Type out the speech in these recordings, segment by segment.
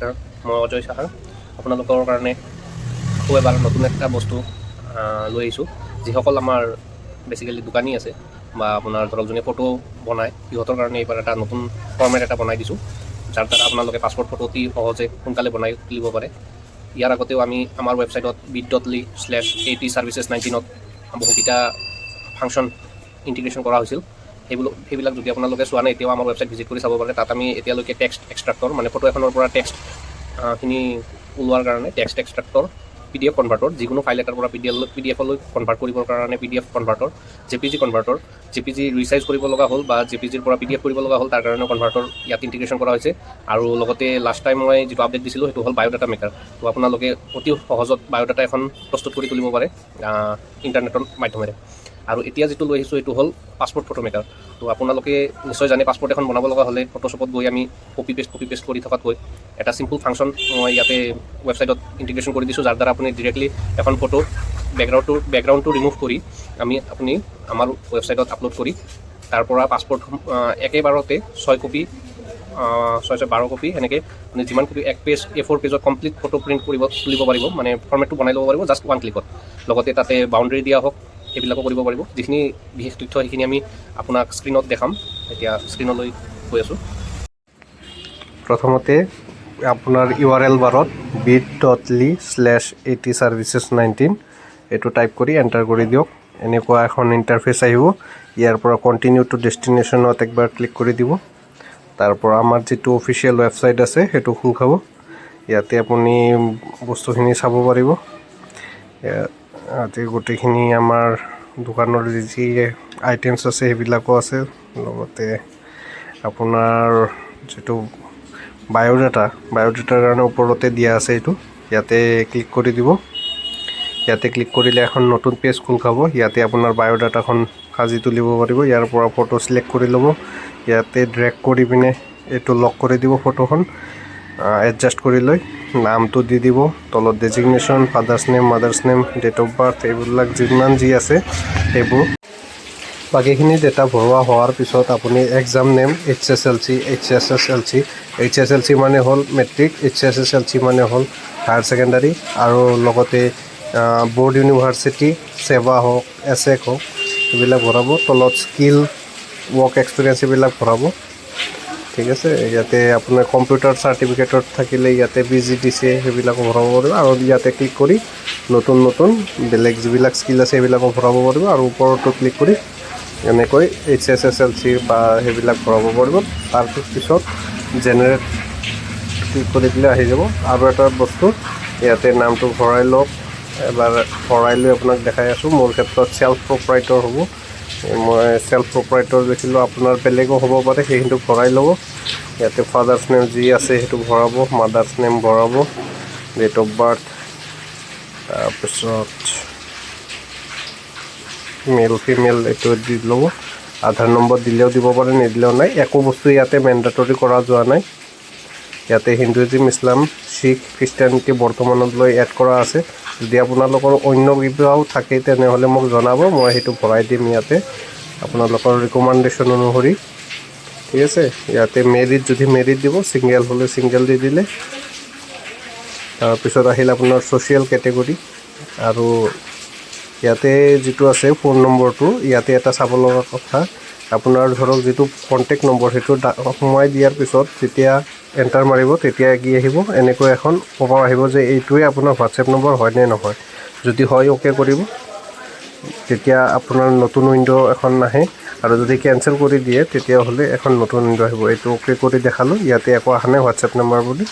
নমস্কাৰ, মই অজয় সাহা আপোনালোকৰ কাৰণে আকৌ এবাৰ নতুন এটা বস্তু লৈ আহিছোঁ। যিসকল আমাৰ বেচিকেলি দোকানী আছে বা আপোনাৰ ধৰক যোনে ফটো বনায় সিহঁতৰ কাৰণে এইবাৰ এটা নতুন ফৰ্মেট এটা বনাই দিছোঁ, যাৰ দ্বাৰা আপোনালোকে পাছপৰ্ট ফটো অতি সহজে সোনকালে বনাই তুলিব পাৰে। ইয়াৰ আগতেও আমি আমাৰ ৱেবছাইটত bit.ly/AT-services19ত বহুকেইটা ফাংচন ইণ্টিগ্ৰেশ্যন কৰা হৈছিল। সেইবিলাক যদি আপোনালোকে চোৱা নাই এতিয়াও আমাৰ ৱেবছাইট ভিজিট কৰি চাব পাৰে। তাত আমি এতিয়ালৈকে টেক্সট এক্সট্ৰাক্টৰ মানে ফটো এখনৰ পৰা টেক্সটখিনি ওলোৱাৰ কাৰণে টেক্সট এক্সট্ৰাক্টৰ, PDF কনভাৰ্টৰ, যিকোনো ফাইল এটাৰ পৰা PDF-লৈ কনভাৰ্ট কৰিবৰ কাৰণে PDF কনভাৰ্টৰ, JPG কনভাৰ্টৰ, JPG ৰিচাইজ কৰিব লগা হ'ল বা JPGৰ পৰা PDF কৰিব লগা হ'ল, তাৰ কাৰণে কনভাৰ্টৰ ইয়াত ইণ্টিগ্ৰেশ্যন কৰা হৈছে। আৰু লগতে লাষ্ট টাইম মই যিটো আপডেট দিছিলোঁ সেইটো হ'ল বায়'ডাটা মেকাৰ। তো আপোনালোকে অতি সহজত বায়'ডাটা এখন প্ৰস্তুত কৰি তুলিব পাৰে ইণ্টাৰনেটৰ মাধ্যমেৰে। আৰু এতিয়া যিটো লৈ আহিছোঁ এইটো হ'ল পাছপৰ্ট ফটো মেকাৰ। তো আপোনালোকে নিশ্চয় জানে পাছপৰ্ট এখন বনাব লগা হ'লে ফটোশ্বপত গৈ আমি কপি পেষ্ট কৰি থকাতকৈ এটা চিম্পল ফাংচন মই ইয়াতে ৱেবছাইটত ইণ্টিগ্ৰেশ্যন কৰি দিছোঁ, যাৰ দ্বাৰা আপুনি ডিৰেক্টলি এখন ফটো বেকগ্ৰাউণ্ডটো ৰিমুভ কৰি আপুনি আমাৰ ৱেবছাইটত আপলোড কৰি তাৰ পৰা পাছপৰ্ট একেবাৰতে 6 কপি 6-12 কপি এনেকৈ আপুনি যিমান কপি এক পেজ A4 পেজত কমপ্লিট ফটো প্ৰিণ্ট তুলিব পাৰিব, মানে ফৰ্মেটটো বনাই ল'ব পাৰিব জাষ্ট 1 ক্লিকত। লগতে তাতে বাউণ্ডেৰী দিয়া হওক সেইবিলাকো কৰিব পাৰিব। যিখিনি বিশেষ তথ্য সেইখিনি আমি আপোনাক স্ক্ৰীণত দেখাম। এতিয়া স্ক্ৰীণলৈ গৈ আছোঁ। প্ৰথমতে আপোনাৰ URL বাৰত bit.ly/AT-services19 এইটো টাইপ কৰি এণ্টাৰ কৰি দিয়ক। এনেকুৱা এখন ইণ্টাৰফেচ আহিব। ইয়াৰ পৰা কণ্টিনিউ টু ডেষ্টিনেশ্যনত একবাৰ ক্লিক কৰি দিব। তাৰ পৰা আমাৰ যিটো অফিচিয়েল ৱেবছাইট আছে সেইটো খোল খাব। ইয়াতে আপুনি বস্তুখিনি চাব পাৰিব। ইয়াতে গোটেইখিনি আমাৰ দোকানৰ যি আইটেমছ আছে সেইবিলাকো আছে। লগতে আপোনাৰ যিটো বায়'ডাটাৰ কাৰণে ওপৰতে দিয়া আছে এইটো, ইয়াতে ক্লিক কৰি দিব। ইয়াতে ক্লিক কৰিলে এখন নতুন পেজ খোল খাব। ইয়াতে আপোনাৰ বায়'ডাটাখন সাজি তুলিব পাৰিব। ইয়াৰ পৰা ফটো চিলেক্ট কৰি ল'ব। ইয়াতে ড্ৰেগ কৰি পিনে এইটো লক কৰি দিব ফটোখন, এডজাষ্ট কৰি লৈ নামটো দি দিব। তলত designation, father's name, mother's name, date of birth এইবিলাক যিমান যি আছে সেইবোৰ। বাকীখিনি ডেটা ভৰোৱা হোৱাৰ পিছত আপুনি এক্সাম নেম HSSLC মানে হ'ল মেট্ৰিক, HSSLC মানে হ'ল হায়াৰ ছেকেণ্ডাৰী, আৰু লগতে বৰ্ড ইউনিভাৰ্চিটি, চেবা হওক, এছেক হওক এইবিলাক ভৰাব। তলত স্কিল, ৱৰ্ক এক্সপিৰিয়েঞ্চ এইবিলাক ভৰাব। ঠিক আছে। ইয়াতে আপোনাৰ কম্পিউটাৰ চাৰ্টিফিকেটত থাকিলে ইয়াতে PGDC সেইবিলাকো ভৰাব পাৰিব। আৰু ইয়াতে ক্লিক কৰি নতুন বেলেগ যিবিলাক স্কিল আছে সেইবিলাকো ভৰাব পাৰিব। আৰু ওপৰতো ক্লিক কৰি এনেকৈ HSSLC বা সেইবিলাক ভৰাব পাৰিব। তাৰপিছত জেনেৰেট ক্লিক কৰি দিলে আহি যাব। আৰু এটা বস্তু ইয়াতে নামটো ভৰাই লওক। এবাৰ ভৰাই লৈ আপোনাক দেখাই আছোঁ। মোৰ ক্ষেত্ৰত চেল্ফ প্ৰপাৰাইটৰ হ'ব। মই চেল্ফ প্ৰপাৰাইটৰ দেখিলোঁ, আপোনাৰ বেলেগো হ'ব পাৰে, সেইখিনিটো ভৰাই ল'ব। ইয়াতে ফাদাৰ্ছ নেম যি আছে সেইটো ভৰাব, মাদাৰ্ছ নেম ভৰাব, ডেট অফ বাৰ্থ, তাৰপিছত মেল ফিমেল এইটো দি ল'ব। আধাৰ নম্বৰ দিলেও দিব পাৰে, নিদিলেও নাই। একো বস্তু ইয়াতে মেণ্ডাটৰী কৰা যোৱা নাই। ইয়াতে হিন্দুইজিম, ইছলাম, শিখ, খ্ৰীষ্টানিটি বৰ্তমানলৈ এড কৰা আছে। যদি আপোনালোকৰ অন্য কিবাও থাকে তেনেহ'লে মোক জনাব, মই সেইটো ভৰাই দিম ইয়াতে আপোনালোকৰ ৰিকমেণ্ডেশ্যন অনুসৰি। ঠিক আছে। ইয়াতে মেৰিড যদি মেৰিড দিব, ছিংগেল হ'লে ছিংগেল দি দিলে। তাৰপিছত আহিল আপোনাৰ ছ'চিয়েল কেটেগৰী। আৰু ইয়াতে যিটো আছে ফোন নম্বৰটো, ইয়াতে এটা চাব লগা কথা, আপোনাৰ ধৰক যিটো কণ্টেক্ট নম্বৰ সেইটো সোমাই দিয়াৰ পিছত যেতিয়া এণ্টাৰ মাৰিব তেতিয়া কি আহিব, এনেকৈ এখন পপ আপ আহিব যে এইটোৱে আপোনাৰ হোৱাটছএপ নম্বৰ হয় নে নহয়। যদি হয় অ'কে কৰিব, তেতিয়া আপোনাৰ নতুন উইণ্ড' এখন আহে। আৰু যদি কেঞ্চেল কৰি দিয়ে তেতিয়াহ'লে এখন নতুন উইণ্ড' আহিব। এইটো অ'কে কৰি দেখালোঁ, ইয়াতে একো অহা নাই হোৱাটছএপ নম্বৰ বুলি,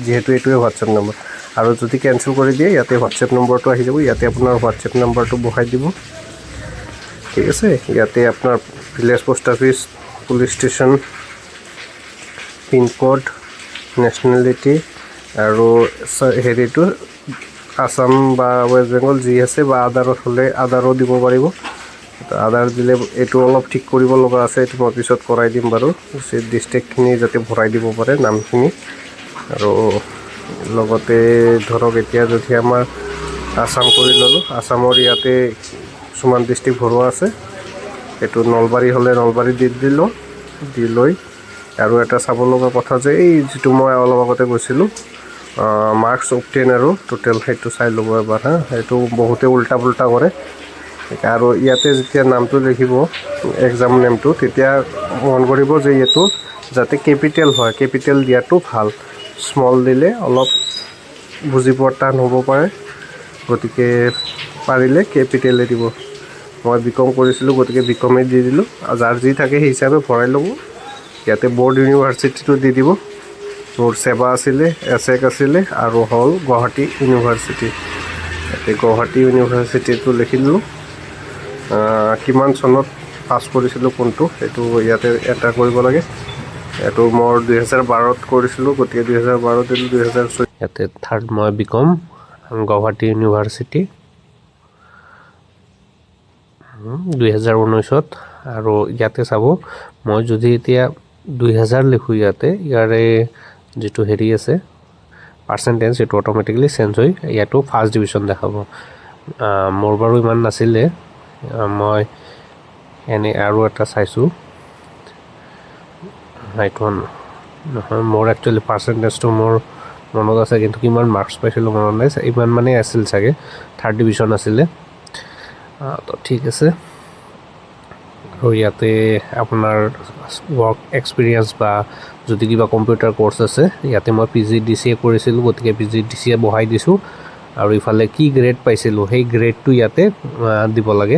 যিহেতু এইটোৱে হোৱাটছএপ নম্বৰ। আৰু যদি কেঞ্চেল কৰি দিয়ে ইয়াতে হোৱাটছএপ নম্বৰটো আহি যাব। ইয়াতে আপোনাৰ হোৱাটছএপ নম্বৰটো বহাই দিব। ঠিক আছে। ইয়াতে আপোনাৰ village post office, police station, pin code, nationality আৰু হেৰিটো আছাম বা ৱেষ্ট বেংগল যি আছে, বা আধাৰত হ'লে আধাৰো দিব পাৰিব। আধাৰ দিলে এইটো অলপ ঠিক কৰিব লগা আছে, এইটো মই পিছত কৰাই দিম বাৰু। ডিষ্ট্ৰিক্টখিনি যাতে ভৰাই দিব পাৰে নামখিনি। আৰু লগতে ধৰক এতিয়া যদি আমাৰ আছাম কৰি ল'লোঁ, আছামৰ ইয়াতে কিছুমান ডিষ্ট্ৰিক্ট ভৰোৱা আছে। এইটো নলবাৰী হ'লে নলবাৰী দি দিলোঁ, দি লৈ আৰু এটা চাব লগা কথা যে এই যিটো মই অলপ আগতে কৈছিলোঁ মাৰ্কছ অবটেইন আৰু টোটেল সেইটো চাই ল'ব এবাৰ হা সেইটো বহুতে উল্টা পুল্টা কৰে আৰু ইয়াতে যেতিয়া নামটো লিখিব এক্সাম নেমটো তেতিয়া মন কৰিব যে এইটো যাতে কেপিটেল হয় কেপিটেল দিয়াটো ভাল স্মল দিলে অলপ বুজি পোৱা টান হ'ব পাৰে গতিকে পাৰিলে কেপিটেলে দিব মই বিকম কৰিছিলোঁ গতিকে বিকমে দি দিলোঁ আৰু যাৰ যি থাকে সেই হিচাপে ভৰাই ল'ব ইয়াতে বৰ্ড ইউনিভাৰ্চিটিটো দি দিব মোৰ সেৱা আছিলে এছেক আছিলে আৰু হ'ল গুৱাহাটী ইউনিভাৰ্চিটি ইয়াতে গুৱাহাটী ইউনিভাৰ্চিটিটো লিখি দিলোঁ কিমান চনত পাছ কৰিছিলোঁ কোনটো সেইটো ইয়াতে এণ্টাৰ কৰিব লাগে এইটো মোৰ 2012ত কৰিছিলোঁ গতিকে 2012 দিলোঁ 2014 ইয়াতে থাৰ্ড মই বিকম গুৱাহাটী ইউনিভাৰ্চিটি 2019ত আৰু ইয়াতে চাব মই যদি এতিয়া 2000 লিখোঁ ইয়াতে ইয়াৰে যিটো হেৰি আছে পাৰ্চেণ্টেজ সেইটো অট'মেটিকেলি চেঞ্জ হৈ ইয়াতো ফাৰ্ষ্ট ডিভিজন দেখাব মোৰ বাৰু ইমান নাছিলে মই এনে আৰু এটা চাইছোঁ এইটো নহয় মোৰ একচুৱেলি পাৰ্চেণ্টেজটো মোৰ মনত আছে কিন্তু কিমান মাৰ্কছ পাইছিলোঁ মনত নাই ইমান মানে আছিল চাগে থাৰ্ড ডিভিজন আছিলে তো ঠিক আছে আৰু ইয়াতে আপোনাৰ ৱৰ্ক এক্সপিৰিয়েঞ্চ বা যদি কিবা কম্পিউটাৰ কোৰ্চ আছে ইয়াতে মই PGDCA কৰিছিলোঁ গতিকে PGDCA বহাই দিছোঁ আৰু ইফালে কি গ্ৰেড পাইছিলোঁ সেই গ্ৰেডটো ইয়াতে দিব লাগে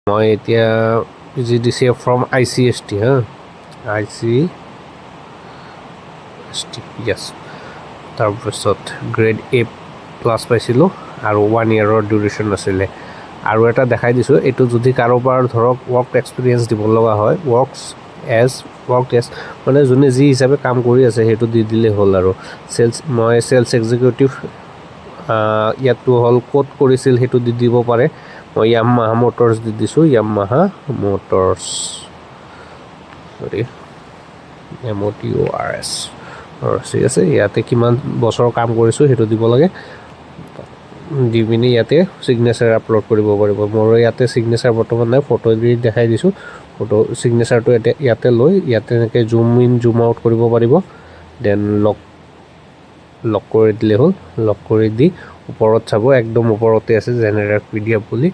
মই এতিয়া PGDCA ফ্ৰম ICST হা ICST য়েছ তাৰপিছত গ্ৰেড A+ পাইছিলোঁ আৰু 1 yearৰ ডিউৰেশ্যন আছিলে আৰু এটা দেখাই দিছোঁ এইটো যদি কাৰোবাৰ ধৰক ৱৰ্ক এক্সপিৰিয়েঞ্চ দিব লগা হয় ৱৰ্ক এজ মানে যোনে যি হিচাপে কাম কৰি আছে সেইটো দি দিলেই হ'ল আৰু মই চেলছ এক্সিকিউটিভ ইয়াতো হ'ল ক'ত কৰিছিল সেইটো দি দিব পাৰে মই য়ামাহা মটৰ্ছ দি দিছোঁ য়ামাহা মটৰ্ছ MOTORS ঠিক আছে ইয়াতে কিমান বছৰ কাম কৰিছোঁ সেইটো দিব লাগে দি পিনি ইয়াতে ছিগনেচাৰ আপলোড কৰিব পাৰিব মোৰ ইয়াতে ছিগনেচাৰ বৰ্তমান নাই ফটো দি দেখাই দিছোঁ ফটো ছিগনেচাৰটো ইয়াতে লৈ ইয়াতে এনেকৈ জুম ইন জুম আউট কৰিব পাৰিব দেন লক কৰি দিলে হ'ল লক কৰি দি ওপৰত চাব একদম ওপৰতে আছে জেনেৰেট PDF বুলি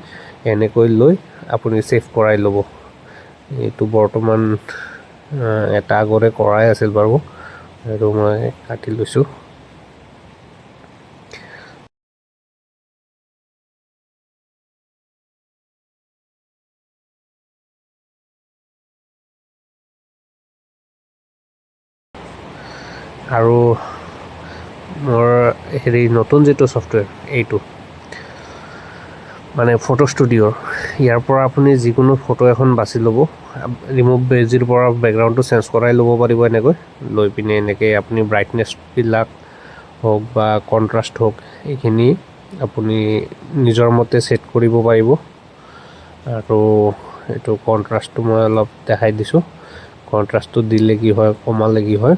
এনেকৈ লৈ আপুনি ছেভ কৰাই ল'ব এইটো বৰ্তমান এটা আগতে কৰাই আছিল বাৰু আৰু মই কাটি লৈছোঁ আৰু মোৰ হেৰি নতুন যিটো ছফ্টৱেৰ এইটো মানে ফটো ষ্টুডিঅ'ৰ ইয়াৰ পৰা আপুনি যিকোনো ফটো এখন বাছি ল'ব ৰিমুভ বেজিৰ পৰা বেকগ্ৰাউণ্ডটো চেঞ্জ কৰাই ল'ব পাৰিব এনেকৈ লৈ পিনে এনেকৈ আপুনি ব্ৰাইটনেছবিলাক হওক বা কণ্ট্ৰাষ্ট হওক এইখিনি আপুনি নিজৰ মতে ছেট কৰিব পাৰিব আৰু এইটো কণ্ট্ৰাষ্টটো মই অলপ দেখাই দিছোঁ কণ্ট্ৰাষ্টটো দিলে কি হয় কমালে কি হয়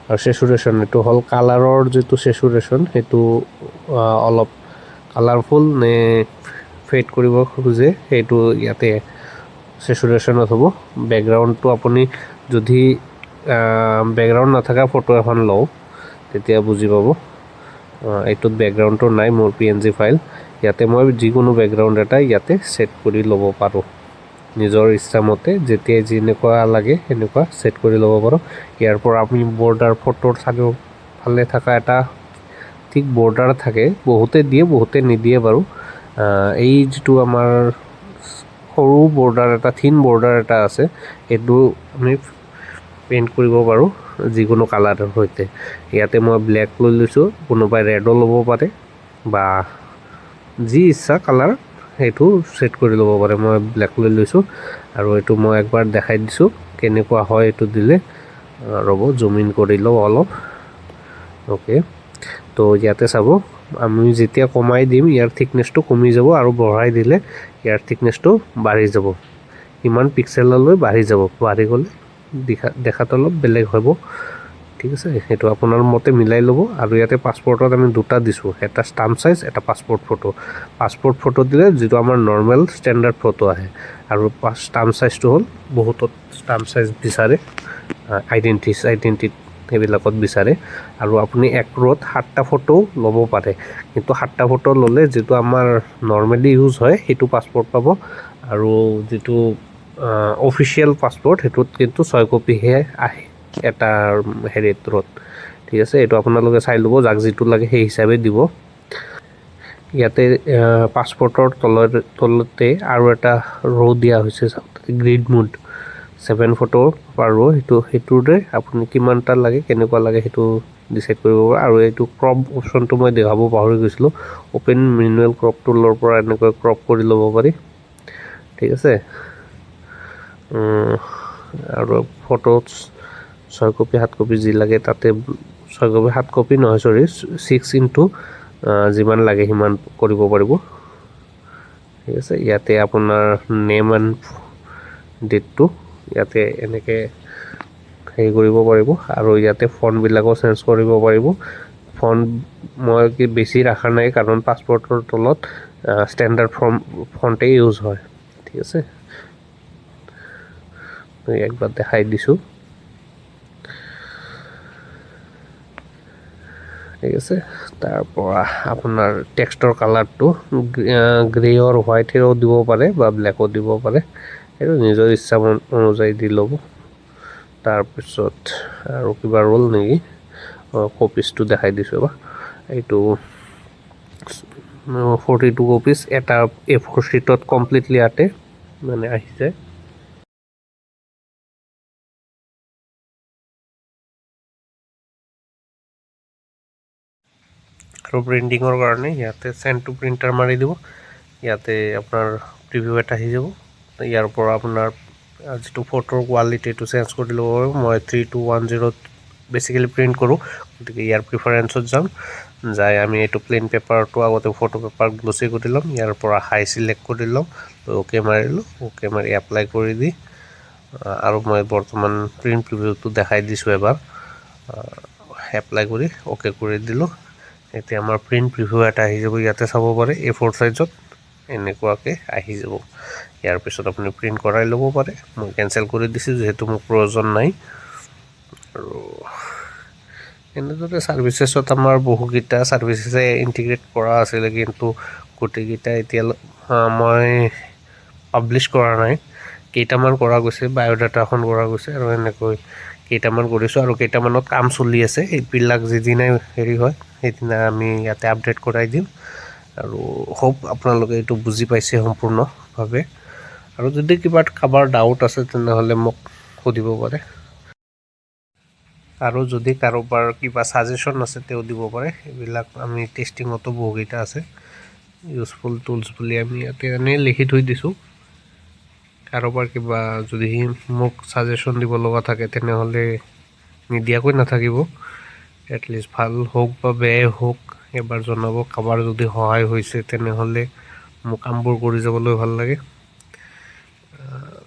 আৰু চেচুৰেশ্যন এইটো হ'ল কালাৰৰ যিটো চেচুৰেশ্যন সেইটো অলপ কালাৰফুল নে ফেড কৰিব খোজে সেইটো ইয়াতে চেচুৰেশ্যনত হ'ব বেকগ্ৰাউণ্ডটো আপুনি যদি বেকগ্ৰাউণ্ড নাথাকা ফটো এখন লওঁ তেতিয়া বুজি পাব এইটোত বেকগ্ৰাউণ্ডটো নাই মোৰ PNG ফাইল ইয়াতে মই যিকোনো বেকগ্ৰাউণ্ড এটা ইয়াতে ছেট কৰি ল'ব পাৰোঁ নিজৰ ইচ্ছামতে যেতিয়াই যেনেকুৱা লাগে সেনেকুৱা ছেট কৰি ল'ব পাৰোঁ ইয়াৰ পৰা আপুনি বৰ্ডাৰ ফটোৰ চাৰিওফালে থকা এটা ঠিক বৰ্ডাৰ থাকে বহুতে দিয়ে বহুতে নিদিয়ে বাৰু এই যিটো আমাৰ সৰু বৰ্ডাৰ এটা থিন বৰ্ডাৰ এটা আছে সেইটো আমি পেইণ্ট কৰিব পাৰোঁ যিকোনো কালাৰৰ সৈতে ইয়াতে মই ব্লেক লৈ লৈছোঁ কোনোবাই ৰেডো ল'ব পাৰে বা যি ইচ্ছা কালাৰ সেইটো ছেট কৰি ল'ব পাৰে মই ব্লেক লৈ লৈছোঁ আৰু এইটো মই একবাৰ দেখাই দিছোঁ কেনেকুৱা হয় এইটো দিলে ৰ'ব জুম ইন কৰি লওঁ অলপ অ'কে তো ইয়াতে চাব আমি যেতিয়া কমাই দিম ইয়াৰ থিকনেছটো কমি যাব আৰু বঢ়াই দিলে ইয়াৰ থিকনেছটো বাঢ়ি যাব ইমান পিক্সেললৈ বাঢ়ি যাব বাঢ়ি গ'লে দেখাত অলপ বেলেগ হ'ব ঠিক আছে, সেইটো আপোনাৰ মতে মিলাই ল'ব। আৰু ইয়াতে পাছপৰ্টত আমি দুটা দিছোঁ, এটা ষ্টাম্প চাইজ, এটা পাছপৰ্ট ফটো। পাছপৰ্ট ফটো দিলে যিটো আমাৰ নৰ্মেল ষ্টেণ্ডাৰ্ড ফটো আহে, আৰু ষ্টাম্প চাইজটো হ'ল বহুতত ষ্টাম্প চাইজ বিচাৰে, আইডেণ্টি সেইবিলাকত বিচাৰে। আৰু আপুনি এক ৰত 7টা ফটো ল'ব পাৰে, কিন্তু 7টা ফটো ল'লে যিটো আমাৰ নৰ্মেলি ইউজ হয় সেইটো পাছপৰ্ট পাব, আৰু যিটো অফিচিয়েল পাছপৰ্ট সেইটোত কিন্তু 6 কপিহে আহে এটা ৰত। ঠিক আছে, এইটো আপোনালোকে চাই ল'ব, যাক যিটো লাগে সেই হিচাপে দিব। ইয়াতে পাছপৰ্টৰ তলতে আৰু এটা দিয়া হৈছে, গ্ৰিড মোড 7 ফটো পাৰ সেইটোৰে আপুনি কিমানটা লাগে কেনেকুৱা লাগে সেইটো ডিচাইড কৰিব পাৰে। আৰু এইটো ক্ৰপ অপশ্যনটো মই দেখাব পাহৰি গৈছিলোঁ, অ'পেন মেনুৱেল ক্ৰপ টুলৰ পৰা এনেকৈ ক্ৰপ কৰি ল'ব পাৰি। ঠিক আছে, আৰু ফটো 6 কপি 7 কপি যি লাগে তাতে 6 কপি 7 কপি নহয় 6x যিমান লাগে সিমান কৰিব পাৰিব। ঠিক আছে, ইয়াতে আপোনাৰ নেম এণ্ড ডেটটো ইয়াতে এনেকৈ হেৰি কৰিব পাৰিব, আৰু ইয়াতে ফণ্টবিলাকো চেঞ্জ কৰিব পাৰিব। ফণ্ট মই বেছি ৰখা নাই, কাৰণ পাছপৰ্টৰ তলত ষ্টেণ্ডাৰ্ড ফণ্টেই ইউজ হয়। ঠিক আছে, একবাৰ দেখাই দিছোঁ। ঠিক আছে, তাৰপৰা আপোনাৰ টেক্সটৰ কালাৰটো গ্ৰে আৰু হোৱাইটেও দিব পাৰে বা ব্লেকো দিব পাৰে, সেইটো নিজৰ ইচ্ছা অনুযায়ী দি ল'ব। তাৰপিছত আৰু কিবা ৰ'ল নেকি, কপিজটো দেখাই দিছোঁ এবাৰ। এইটো 42 কপিজ, এটা A4 শ্বীটত কমপ্লিটলি মানে আহি যায়। আৰু প্ৰিণ্টিঙৰ কাৰণে ইয়াতে চেণ্ড টু প্ৰিণ্টাৰ মাৰি দিব, ইয়াতে আপোনাৰ প্ৰিভিউ এটা আহি যাব। ইয়াৰ পৰা আপোনাৰ যিটো ফটোৰ কোৱালিটিটো চেঞ্জ কৰি ল'ব পাৰিব। মই 3210 বেছিকেলি প্ৰিণ্ট কৰোঁ, গতিকে ইয়াৰ প্ৰিফাৰেঞ্চত যাম, যাই আমি এইটো প্লেইন পেপাৰটো আগতে ফটো পেপাৰ গ্লচি কৰি ল'ম, ইয়াৰ পৰা হাই চিলেক্ট কৰি ল'ম, অ'কে মাৰিলোঁ, অ'কে মাৰি এপ্লাই কৰি দি, আৰু মই বৰ্তমান প্ৰিণ্ট প্ৰিভিউটো দেখাই দিছোঁ এবাৰ, এপ্লাই কৰি অ'কে কৰি দিলোঁ। এতিয়া আমাৰ প্ৰিণ্ট প্ৰিভিউ এটা আহি যাব, ইয়াতে চাব পাৰে A4 চাইজত এনেকুৱাকৈ আহি যাব। ইয়াৰ পিছত আপুনি প্ৰিণ্ট কৰাই ল'ব পাৰে, মই কেঞ্চেল কৰি দিছোঁ যিহেতু মোক প্ৰয়োজন নাই। আৰু এনেদৰে ছাৰ্ভিচেছত আমাৰ বহুকেইটা ছাৰ্ভিচেছে ইণ্টিগ্ৰেট কৰা আছিলে, কিন্তু গোটেইকেইটা এতিয়া মই পাব্লিছ কৰা নাই। কেইটামান কৰা গৈছে, বায়'ডাটাখন কৰা গৈছে, আৰু এনেকৈ কেইটামান কৰিছোঁ, আৰু কেইটামানত কাম চলি আছে। এইবিলাক যিদিনাই হেৰি হয় সেইদিনা আমি ইয়াতে আপডেট কৰাই দিম, আৰু হোপ আপোনালোকে এইটো বুজি পাইছে সম্পূৰ্ণভাৱে। আৰু যদি কিবা কাৰোবাৰ ডাউট আছে তেনেহ'লে মোক সুধিব পাৰে, আৰু যদি কাৰোবাৰ কিবা ছাজেশ্যন আছে তেওঁ দিব পাৰে। এইবিলাক আমি টেষ্টিঙতো বহুকেইটা আছে, ইউজফুল টুলছ বুলি আমি ইয়াতে এনেই লিখি থৈ দিছোঁ। কাৰোবাৰ কিবা যদি মোক ছাজেশ্যন দিব লগা থাকে তেনেহ'লে নিদিয়াকৈ নাথাকিব, এটলিষ্ট ভাল হওক বা বেয়াই হওক এবাৰ জনাব। কাৰোবাৰ যদি সহায় হৈছে তেনেহ'লে মোক কামবোৰ কৰি যাবলৈ ভাল লাগে।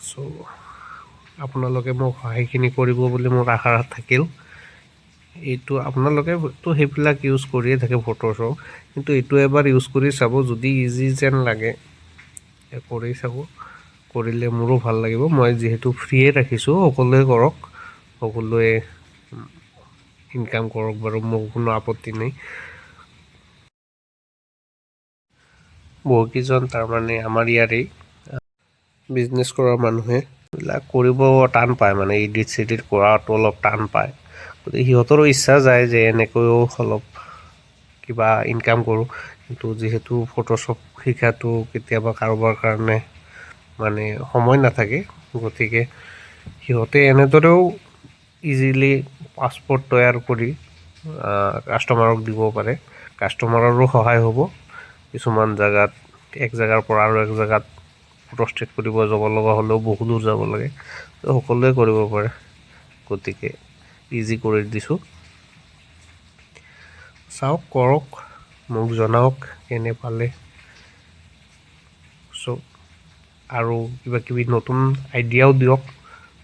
চ' আপোনালোকে মোক সহায়খিনি কৰিব বুলি মোৰ আশা থাকিল। এইটো আপোনালোকেতো সেইবিলাক ইউজ কৰিয়ে থাকে ফটোশ্বপ, কিন্তু এইটো এবাৰ ইউজ কৰি চাব, যদি ইজি যেন লাগে কৰি চাব, কৰিলে মোৰো ভাল লাগিব। মই যিহেতু ফ্ৰীয়ে ৰাখিছোঁ, সকলোৱে কৰক, সকলোৱে ইনকাম কৰক বাৰু, মোৰ কোনো আপত্তি নাই। বহুকেইজন তাৰমানে আমাৰ ইয়াৰে বিজনেছ কৰা মানুহে এইবিলাক কৰিব টান পায়, মানে এডিট চেডিট কৰাটো অলপ টান পায়, গতিকে সিহঁতৰো ইচ্ছা যায় যে এনেকৈও অলপ কিবা ইনকাম কৰোঁ, কিন্তু যিহেতু ফটোশ্বপ শিকাটো কেতিয়াবা কাৰোবাৰ কাৰণে মানে সময় নাথাকে, গতিকে সিহঁতে এনেদৰেও ইজিলি পাছপৰ্ট তৈয়াৰ কৰি কাষ্টমাৰক দিব পাৰে। কাষ্টমাৰৰো সহায় হ'ব, কিছুমান জেগাত এক জেগাৰ পৰা আৰু এক জেগাত ফটো ষ্টেট কৰিব যাব লগা হ'লেও বহু দূৰ যাব লাগে, তো সকলোৱে কৰিব পাৰে, গতিকে ইজি কৰি দিছোঁ। চাওক, কৰক, মোক জনাওক কেনে পালে। চ' আৰু কিবা কিবি নতুন আইডিয়াও দিয়ক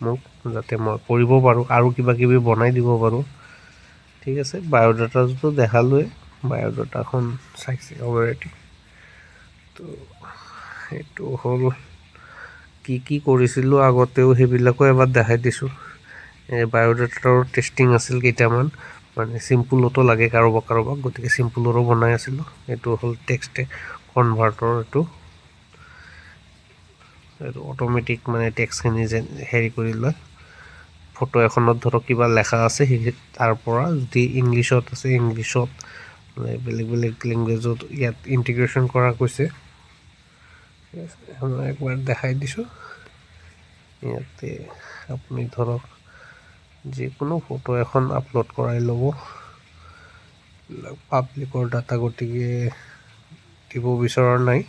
মোক, যাতে মই কৰিব পাৰোঁ, আৰু কিবা কিবি বনাই দিব পাৰোঁ। ঠিক আছে, বায়োডাটাটো দেখালোৱে, বায়োডাটাখন চাইছে অলৰেডি। তো সেইটো হ'ল কি কি কৰিছিলোঁ আগতেও সেইবিলাকো এবাৰ দেখাই দিছোঁ। বায়োডাটাৰ টেষ্টিং আছিল কেইটামান, মানে চিম্পুলতো লাগে কাৰোবাক কাৰোবাক, গতিকে চিম্পুলৰো বনাই আছিলোঁ। এইটো হ'ল টেক্সট কনভাৰ্টৰ, এইটো অট'মেটিক মানে টেক্সটখিনি যে হেৰি কৰি লয়। ফটো এখনত ধৰক কিবা লেখা আছে, সেই তাৰ পৰা যদি ইংলিছত আছে ইংলিছত, মানে বেলেগ বেলেগ লেংগুৱেজত ইয়াত ইণ্টিগ্ৰেশ্যন কৰা গৈছে। মই একবাৰ দেখাই দিছোঁ। ইয়াতে আপুনি ধৰক যিকোনো ফটো এখন আপলোড কৰাই ল'ব, পাব্লিকৰ ডাটা গতিকে দিব বিচৰা নাই।